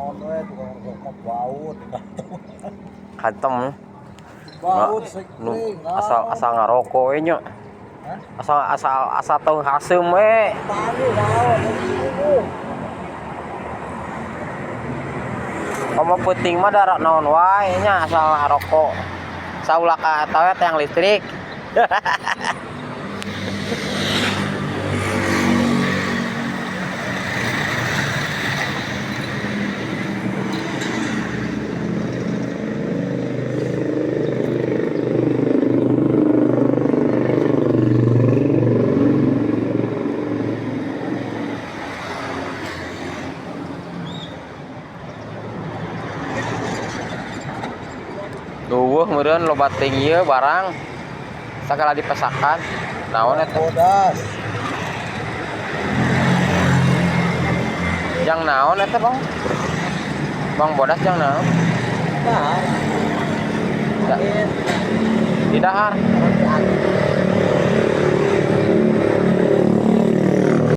naon we tukang rokok baut. Kantem Baut nu sekring. asal ngarokok we nya. Asal teu haseum we. Tani naon itu. Komo peuting mah darat naon wae nya asal ngarokok. Saulah ka eta we tiang listrik. Duh, meureun loba ting ieu barang. Sagala dipesakan. Naon eta? Bodas. Jang naon eta, Bang? Bang bodas jang naon? Nah. Di dahar.